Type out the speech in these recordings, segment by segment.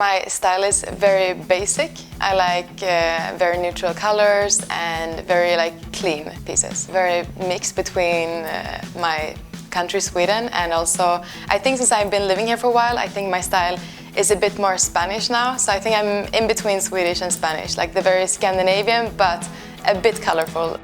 My style is very basic. I like very neutral colors and very clean pieces. Very mixed between my country, Sweden, and also I think since I've been living here for a while, I think my style is a bit more Spanish now. So I think I'm in between Swedish and Spanish, like the very Scandinavian but a bit colorful.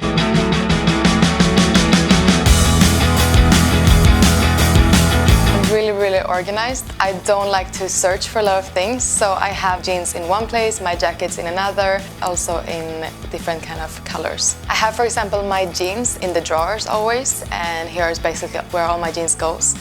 Really organized. I don't like to search for a lot of things, so I have jeans in one place, my jackets in another, also in different kind of colors. I have, for example, my jeans in the drawers always, and here is basically where all my jeans goes.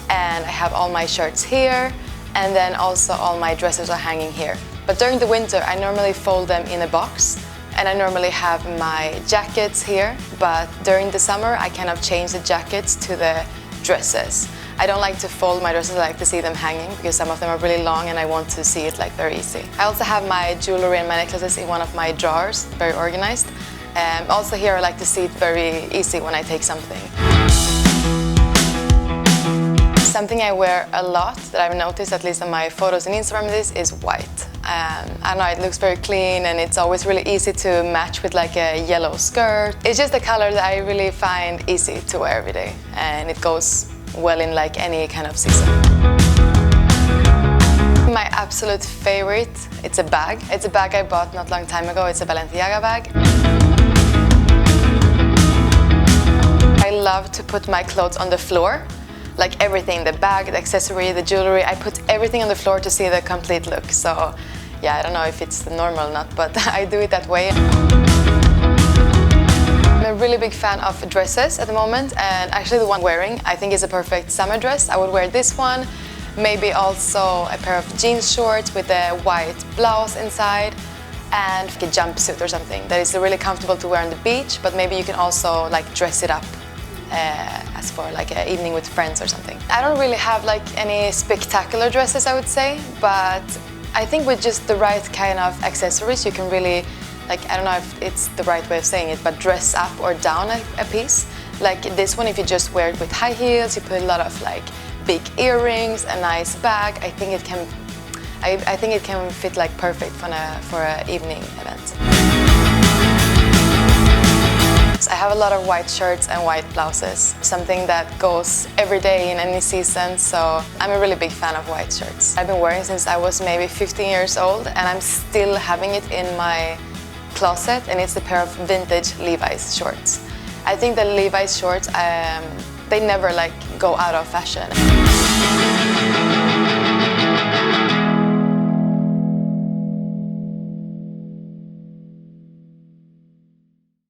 And I have all my shirts here, and then also all my dresses are hanging here. But during the winter, I normally fold them in a box, and I normally have my jackets here, but during the summer, I kind of change the jackets to the dresses. I don't like to fold my dresses, I like to see them hanging because some of them are really long and I want to see it very easy. I also have my jewelry and my necklaces in one of my drawers, very organized. Also here I like to see it very easy when I take something. Something I wear a lot that I've noticed, at least on my photos and Instagram, is white. I don't know, it looks very clean and it's always really easy to match with a yellow skirt. It's just a color that I really find easy to wear every day, and it goes well in any kind of season. My absolute favorite, it's a bag. It's a bag I bought not long time ago. It's a Balenciaga bag. I love to put my clothes on the floor. Everything, the bag, the accessory, the jewelry, I put everything on the floor to see the complete look. So yeah, I don't know if it's normal or not, but I do it that way. I'm a really big fan of dresses at the moment, and actually the one I'm wearing I think is a perfect summer dress. I would wear this one, maybe also a pair of jeans shorts with a white blouse inside and a jumpsuit or something that is really comfortable to wear on the beach, but maybe you can also dress it up as for an evening with friends or something. I don't really have any spectacular dresses, I would say, but I think with just the right kind of accessories you can really, I don't know if it's the right way of saying it, but dress up or down a piece. This one, if you just wear it with high heels, you put a lot of big earrings, a nice bag, I think it can fit perfect for an evening event. I have a lot of white shirts and white blouses, something that goes every day in any season, so I'm a really big fan of white shirts. I've been wearing since I was maybe 15 years old, and I'm still having it in my closet, and it's a pair of vintage Levi's shorts. I think the Levi's shorts, they never go out of fashion.